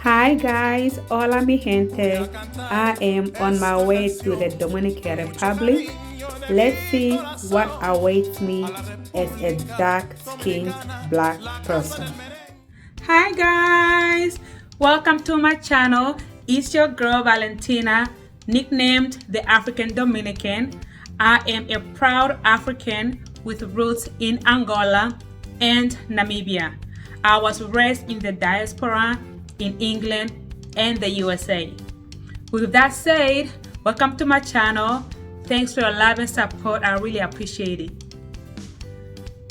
Hi guys, hola mi gente. I am on my way to the Dominican Republic. Let's see what awaits me as a dark-skinned black person. Hi guys, welcome to my channel. It's your girl Valentina, nicknamed the African Dominican. I am a proud African with roots in Angola and Namibia. I was raised in the diaspora in England and the USA. With that said, welcome to my channel. Thanks for your love and support. I really appreciate it.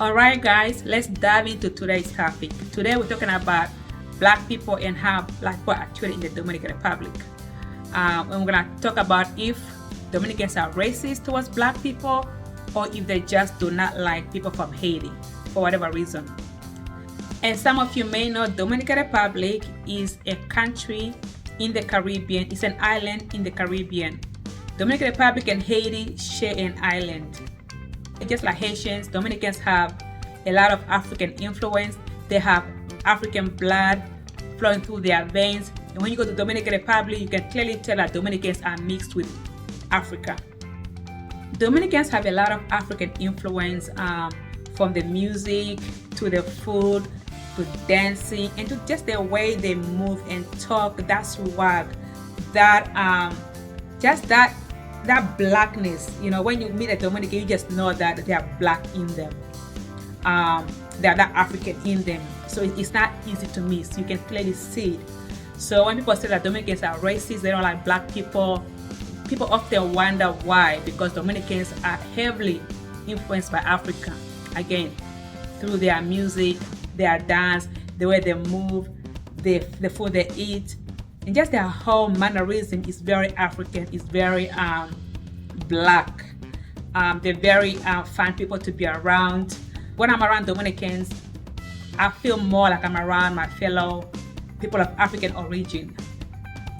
Alright guys, let's dive into today's topic. Today we're talking about black people and how black people are treated in the Dominican Republic. And we're going to talk about if Dominicans are racist towards black people or if they just do not like people from Haiti for whatever reason. And some of you may know Dominican Republic is a country in the Caribbean. It's an island in the Caribbean. Dominican Republic and Haiti share an island. Just like Haitians, Dominicans have a lot of African influence. They have African blood flowing through their veins. And when you go to Dominican Republic, you can clearly tell that Dominicans are mixed with Africa. Dominicans have a lot of African influence from the music to the food to dancing and to just the way they move and talk. That swag, that just that blackness. You know, when you meet a Dominican, you just know that they are black in them. They are that African in them. So it's not easy to miss. You can clearly see it. So when people say that Dominicans are racist, they don't like black people, people often wonder why, because Dominicans are heavily influenced by Africa. Again, through their music, their dance, the way they move, the food they eat, and just their whole mannerism is very African, is very black. They're very fun people to be around. When I'm around Dominicans, I feel more like I'm around my fellow people of African origin.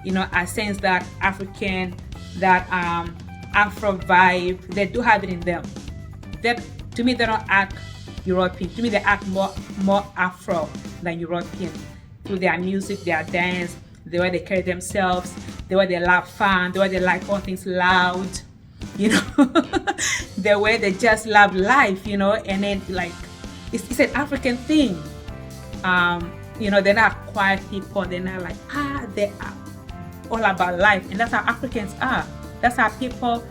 You know, I sense that African, that Afro vibe. They do have it in them. That to me, they don't act European. To me, they act more Afro than European. Through their music, their dance, the way they carry themselves, the way they love fun, the way they like all things loud, you know, the way they just love life, you know, and then like it's an African thing. You know, they're not quiet people. They're not like they are all about life, and that's how Africans are. That's how people,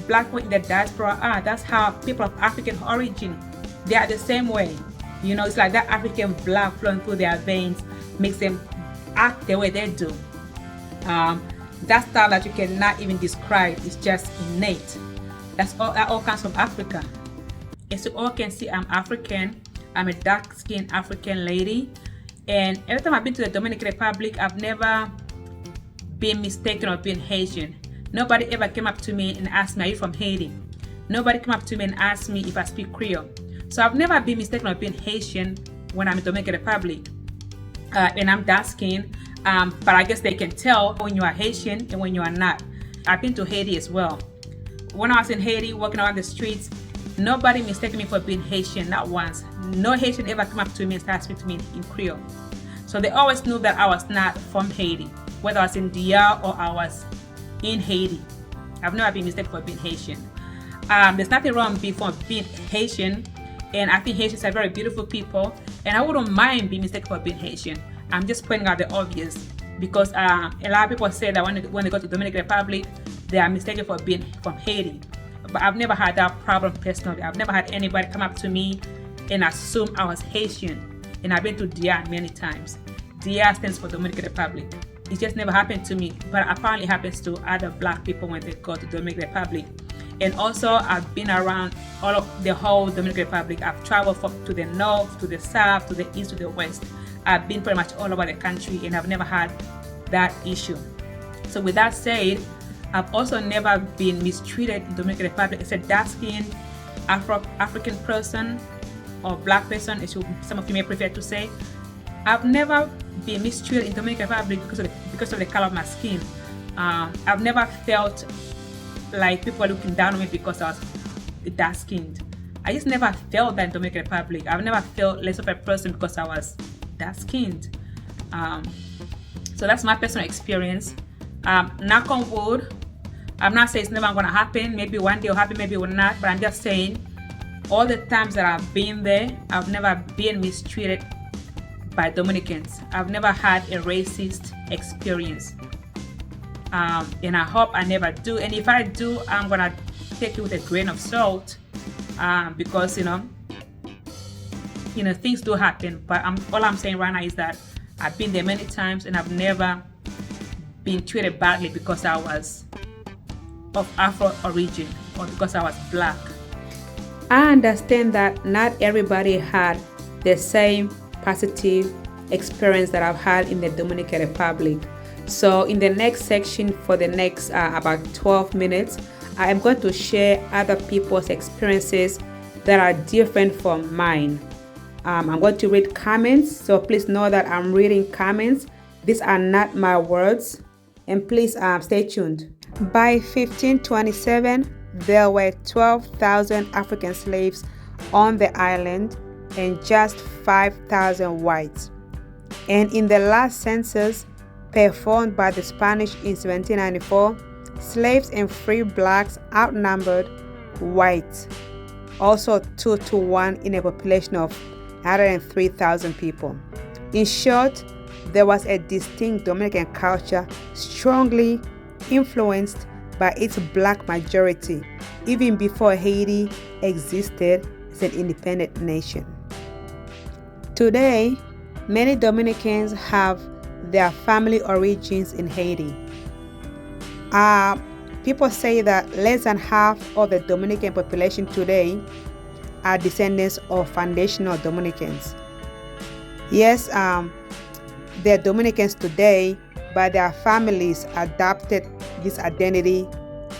black people in the diaspora are. That's how people of African origin, they are the same way. You know, it's like that African blood flowing through their veins makes them act the way they do. That style that you cannot even describe is just innate. That all comes from Africa. As you all can see, I'm African. I'm a dark-skinned African lady. And every time I've been to the Dominican Republic, I've never been mistaken or been Haitian. Nobody ever came up to me and asked me, are you from Haiti? Nobody came up to me and asked me if I speak Creole. So I've never been mistaken or been Haitian when I'm in the Dominican Republic. And I'm dark skinned, but I guess they can tell when you are Haitian and when you are not. I've been to Haiti as well. When I was in Haiti, walking around the streets, nobody mistaken me for being Haitian, not once. No Haitian ever came up to me and started speaking to me in Creole. So they always knew that I was not from Haiti, whether I was in DR or I was in Haiti. I've never been mistaken for being Haitian. There's nothing wrong for being Haitian, and I think Haitians are very beautiful people, and I wouldn't mind being mistaken for being Haitian. I'm just pointing out the obvious, because a lot of people say that when they go to the Dominican Republic, they are mistaken for being from Haiti. But I've never had that problem personally. I've never had anybody come up to me and assume I was Haitian. And I've been to DR many times. DR stands for Dominican Republic. It just never happened to me, but apparently happens to other black people when they go to the Dominican Republic. And also, I've been around all of the whole Dominican Republic. I've traveled to the north, to the south, to the east, to the west. I've been pretty much all over the country, and I've never had that issue. So with that said, I've also never been mistreated in the Dominican Republic as a dark-skinned African person or black person, as some of you may prefer to say. I've never been mistreated in the Dominican Republic because of the color of my skin. I've never felt like people are looking down on me because I was dark skinned. I just never felt that in Dominican Republic. I've never felt less of a person because I was dark skinned. So that's my personal experience. Knock on wood. I'm not saying it's never going to happen. Maybe one day it'll happen, maybe it will not. But I'm just saying, all the times that I've been there, I've never been mistreated by Dominicans. I've never had a racist experience. And I hope I never do. And if I do, I'm going to take it with a grain of salt, because, things do happen. But all I'm saying right now is that I've been there many times and I've never been treated badly because I was of Afro origin or because I was black. I understand that not everybody had the same positive experience that I've had in the Dominican Republic. So in the next section, for the next about 12 minutes, I am going to share other people's experiences that are different from mine. I'm going to read comments, so please know that I'm reading comments. These are not my words, and please stay tuned. By 1527, there were 12,000 African slaves on the island and just 5,000 whites. And in the last census performed by the Spanish in 1794, slaves and free blacks outnumbered whites, also 2-to-1 in a population of 103,000 people. In short, there was a distinct Dominican culture strongly influenced by its black majority, even before Haiti existed as an independent nation. Today, many Dominicans have their family origins in Haiti. People say that less than half of the Dominican population today are descendants of foundational Dominicans. Yes, they're Dominicans today, but their families adopted this identity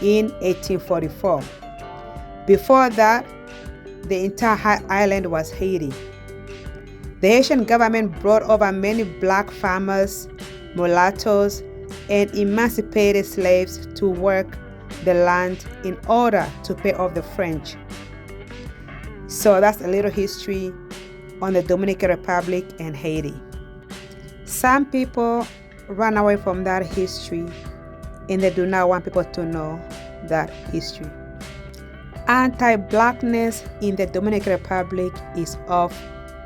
in 1844. Before that, the entire island was Haiti. The Haitian government brought over many black farmers, mulattoes, and emancipated slaves to work the land in order to pay off the French. So that's a little history on the Dominican Republic and Haiti. Some people run away from that history and they do not want people to know that history. Anti-blackness in the Dominican Republic is off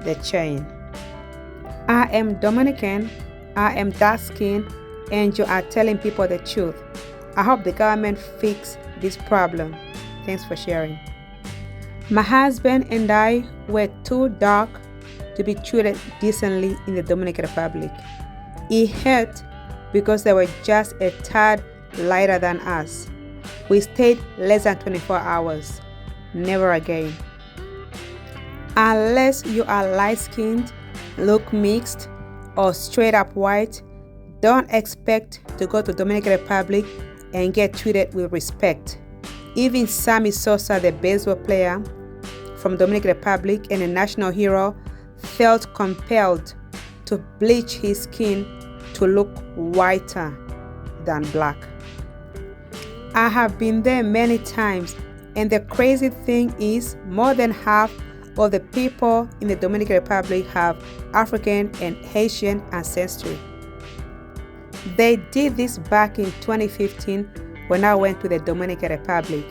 the chain. I am Dominican, I am dark-skinned, and you are telling people the truth. I hope the government fix this problem. Thanks for sharing. My husband and I were too dark to be treated decently in the Dominican Republic. It hurt because they were just a tad lighter than us. We stayed less than 24 hours. Never again. Unless you are light-skinned, look mixed, or straight up white, don't expect to go to Dominican Republic and get treated with respect. Even Sammy Sosa, the baseball player from Dominican Republic and a national hero, felt compelled to bleach his skin to look whiter than black. I have been there many times, and the crazy thing is more than half of the people in the Dominican Republic have African and Haitian ancestry. They did this back in 2015 when I went to the Dominican Republic.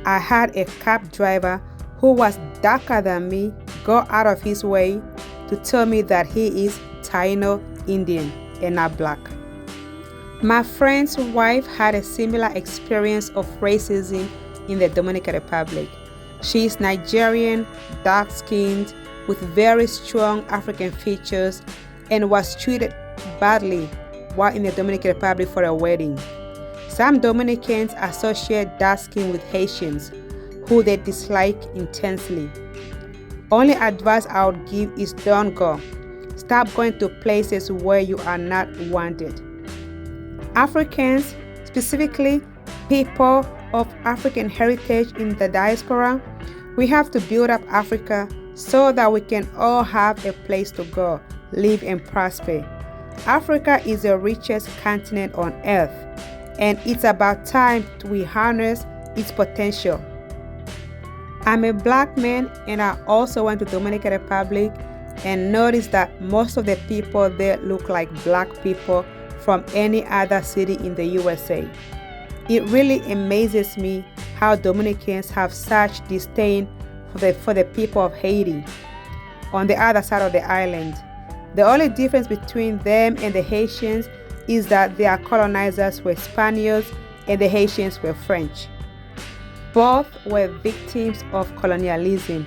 I had a cab driver who was darker than me go out of his way to tell me that he is Taino Indian and not black. My friend's wife had a similar experience of racism in the Dominican Republic. She is Nigerian, dark-skinned, with very strong African features, and was treated badly while in the Dominican Republic for a wedding. Some Dominicans associate dark skin with Haitians, who they dislike intensely. Only advice I would give is don't go. Stop going to places where you are not wanted. Africans, specifically people of African heritage in the diaspora, we have to build up Africa so that we can all have a place to go, live and prosper. Africa is the richest continent on earth, and it's about time we harness its potential. I'm a black man, and I also went to Dominican Republic and notice that most of the people there look like black people from any other city in the USA. It really amazes me how Dominicans have such disdain for the people of Haiti on the other side of the island. The only difference between them and the Haitians is that their colonizers were Spaniards and the Haitians were French. Both were victims of colonialism.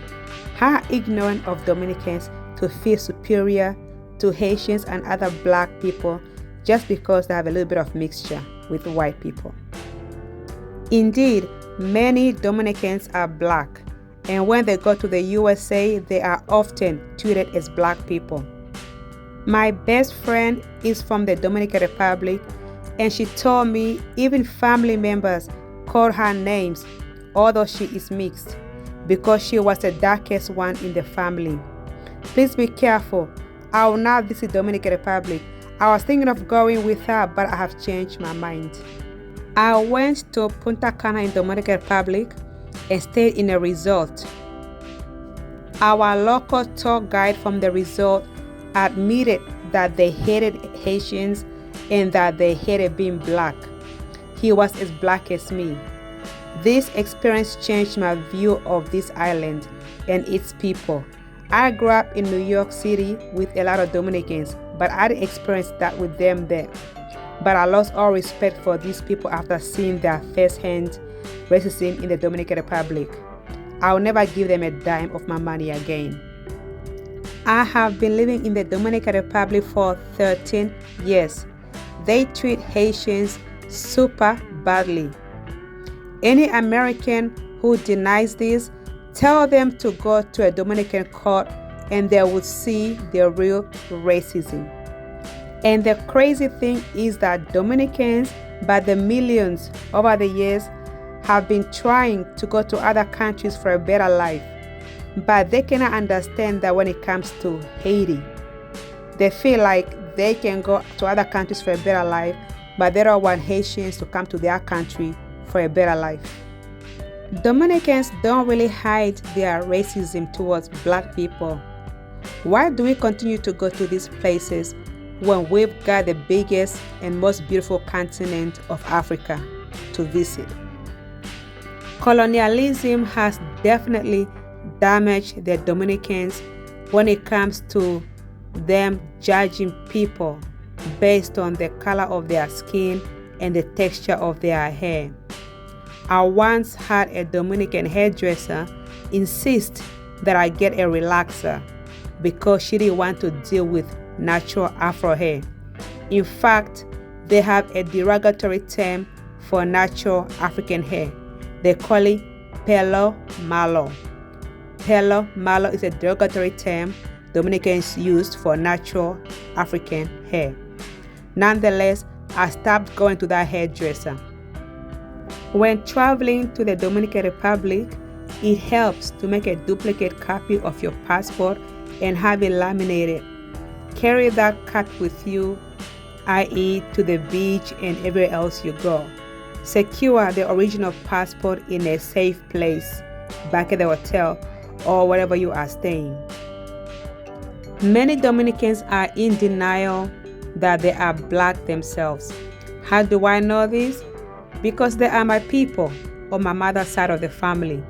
How ignorant of Dominicans to feel superior to Haitians and other black people just because they have a little bit of mixture with white people. Indeed, many Dominicans are black, and when they go to the USA, they are often treated as black people. My best friend is from the Dominican Republic, and she told me even family members call her names, although she is mixed, because she was the darkest one in the family. Please be careful. I will not visit Dominican Republic. I was thinking of going with her, but I have changed my mind. I went to Punta Cana in Dominican Republic and stayed in a resort. Our local tour guide from the resort admitted that they hated Haitians and that they hated being black. He was as black as me. This experience changed my view of this island and its people. I grew up in New York City with a lot of Dominicans, but I didn't experience that with them there. But I lost all respect for these people after seeing their first-hand racism in the Dominican Republic. I'll never give them a dime of my money again. I have been living in the Dominican Republic for 13 years. They treat Haitians super badly. Any American who denies this, tell them to go to a Dominican court and they will see the real racism. And the crazy thing is that Dominicans, by the millions over the years, have been trying to go to other countries for a better life. But they cannot understand that when it comes to Haiti, they feel like they can go to other countries for a better life, but they don't want Haitians to come to their country for a better life. Dominicans don't really hide their racism towards black people. Why do we continue to go to these places when we've got the biggest and most beautiful continent of Africa to visit? Colonialism has definitely damaged the Dominicans when it comes to them judging people based on the color of their skin and the texture of their hair. I once had a Dominican hairdresser insist that I get a relaxer because she didn't want to deal with natural Afro hair. In fact, they have a derogatory term for natural African hair. They call it pelo malo. Pelo malo is a derogatory term Dominicans used for natural African hair. Nonetheless, I stopped going to that hairdresser. When traveling to the Dominican Republic, it helps to make a duplicate copy of your passport and have it laminated. Carry that copy with you, i.e. to the beach and everywhere else you go. Secure the original passport in a safe place, back at the hotel or wherever you are staying. Many Dominicans are in denial that they are black themselves. How do I know this? Because they are my people on my mother's side of the family.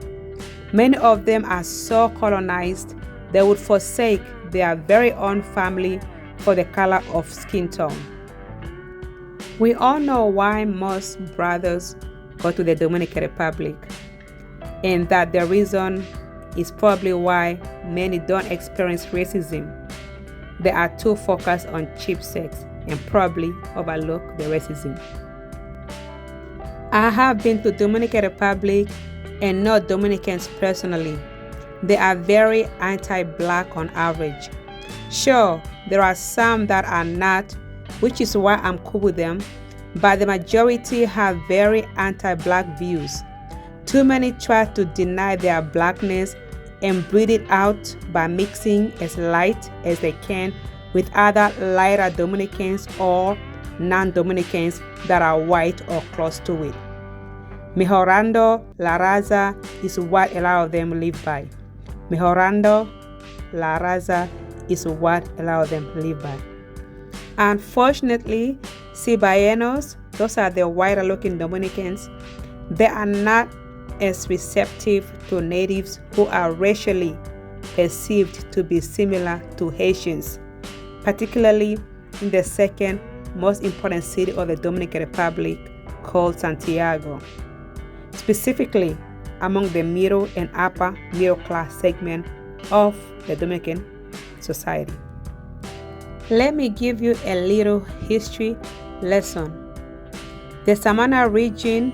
Many of them are so colonized they would forsake their very own family for the color of skin tone. We all know why most brothers go to the Dominican Republic, and that the reason is probably why many don't experience racism. They are too focused on cheap sex and probably overlook the racism. I have been to Dominican Republic and know Dominicans personally. They are very anti-black on average. Sure, there are some that are not, which is why I'm cool with them, but the majority have very anti-black views. Too many try to deny their blackness and breed it out by mixing as light as they can with other lighter Dominicans or non-Dominicans that are white or close to it. Mejorando la raza is what a lot of them live by. Mejorando la raza is what a lot of them live by. Unfortunately, Cibaeños, those are the whiter looking Dominicans, they are not as receptive to natives who are racially perceived to be similar to Haitians, particularly in the second most important city of the Dominican Republic called Santiago, specifically among the middle and upper middle class segment of the Dominican society. Let me give you a little history lesson. The Samana region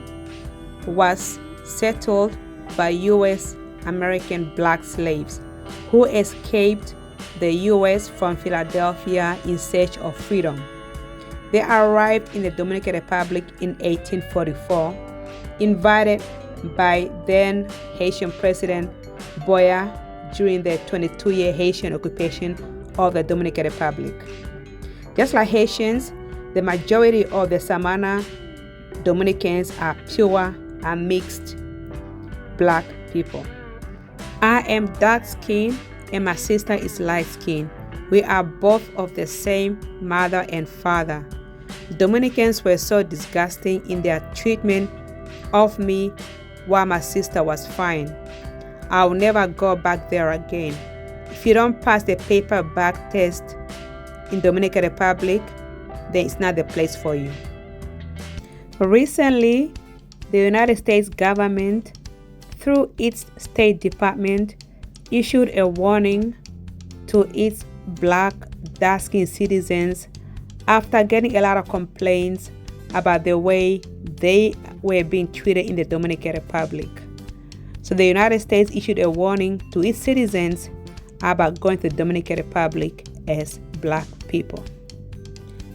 was settled by U.S. American black slaves who escaped the U.S. from Philadelphia in search of freedom. They arrived in the Dominican Republic in 1844, invited by then Haitian President Boya during the 22-year Haitian occupation of the Dominican Republic. Just like Haitians, the majority of the Samana Dominicans are pure and mixed black people. I am dark-skinned and my sister is light-skinned. We are both of the same mother and father. Dominicans were so disgusting in their treatment of me while my sister was fine. I'll never go back there again. If you don't pass the paper bag test in Dominican Republic, then it's not the place for you. Recently, the United States government, through its State Department, issued a warning to its black, dark-skinned citizens after getting a lot of complaints about the way they were being treated in the Dominican Republic. So the United States issued a warning to its citizens about going to the Dominican Republic as black people.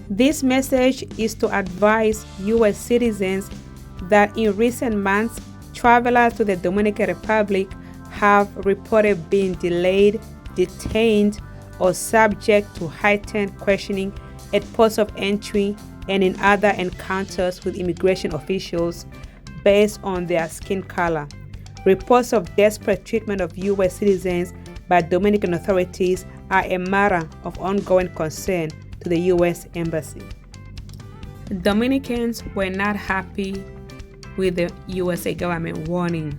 This message is to advise U.S. citizens that in recent months, travelers to the Dominican Republic have reported being delayed, detained, or subject to heightened questioning at ports of entry and in other encounters with immigration officials based on their skin color. Reports of desperate treatment of U.S. citizens by Dominican authorities are a matter of ongoing concern to the U.S. Embassy. Dominicans were not happy with the USA government warning,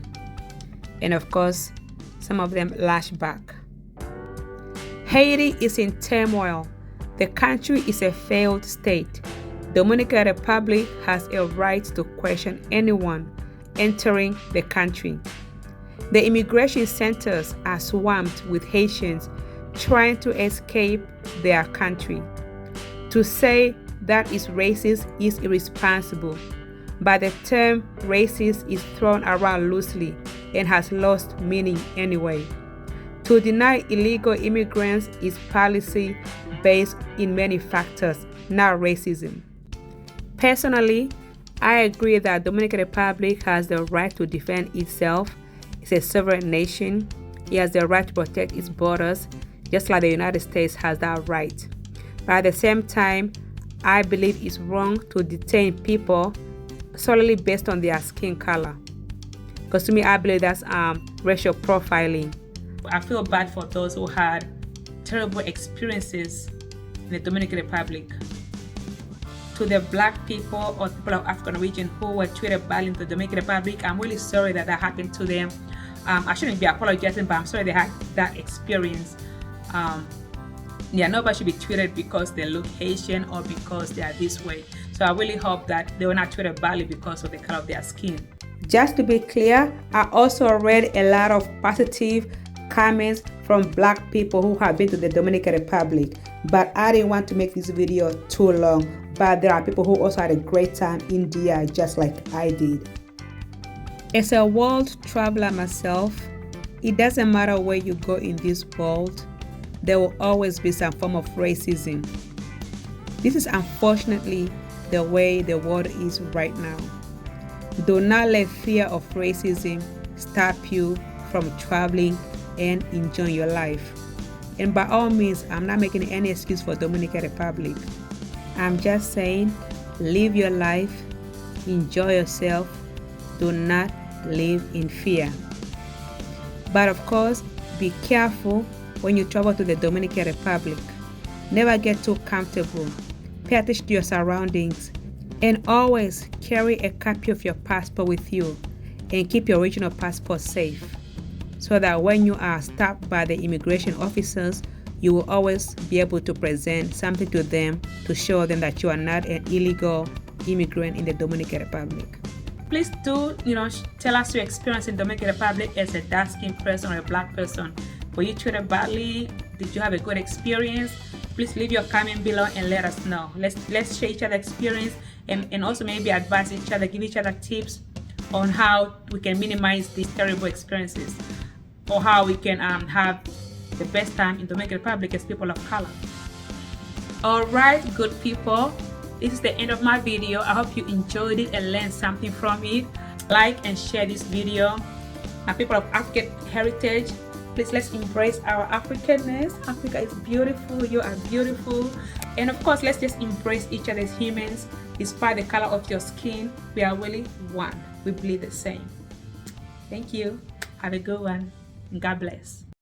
and of course, some of them lashed back. Haiti is in turmoil. The country is a failed state. Dominican Republic has a right to question anyone entering the country. The immigration centers are swamped with Haitians trying to escape their country. To say that is racist is irresponsible, but the term racist is thrown around loosely and has lost meaning anyway. To deny illegal immigrants is policy based in many factors, not racism. Personally, I agree that Dominican Republic has the right to defend itself. It's a sovereign nation. It has the right to protect its borders, just like the United States has that right. But at the same time, I believe it's wrong to detain people solely based on their skin color. Because to me, I believe that's racial profiling. I feel bad for those who had terrible experiences in the Dominican Republic. To the black people or people of African origin who were treated badly in the Dominican Republic, I'm really sorry that happened to them. I shouldn't be apologizing, but I'm sorry they had that experience. Nobody should be treated because they look Haitian or because they are this way. So I really hope that they were not treated badly because of the color of their skin. Just to be clear, I also read a lot of positive comments from black people who have been to the Dominican Republic, but I didn't want to make this video too long. But there are people who also had a great time in DR just like I did. As a world traveler myself, it doesn't matter where you go in this world, there will always be some form of racism. This is unfortunately the way the world is right now. Do not let fear of racism stop you from traveling and enjoying your life. And by all means, I'm not making any excuse for Dominican Republic. I'm just saying, live your life, enjoy yourself, do not live in fear. But of course, be careful when you travel to the Dominican Republic. Never get too comfortable. Pay attention to your surroundings. And always carry a copy of your passport with you and keep your original passport safe so that when you are stopped by the immigration officers, you will always be able to present something to them to show them that you are not an illegal immigrant in the Dominican Republic. Please do, tell us your experience in Dominican Republic as a dark-skinned person or a black person. Were you treated badly? Did you have a good experience? Please leave your comment below and let us know. Let's share each other's experience and also maybe advise each other, give each other tips on how we can minimize these terrible experiences or how we can have the best time in Dominican Republic as people of color. Alright, good people, this is the end of my video. I hope you enjoyed it and learned something from it. Like and share this video. And people of African heritage, please let's embrace our Africanness. Africa is beautiful, you are beautiful. And of course, let's just embrace each other as humans. Despite the color of your skin, we are really one. We bleed the same. Thank you. Have a good one. God bless.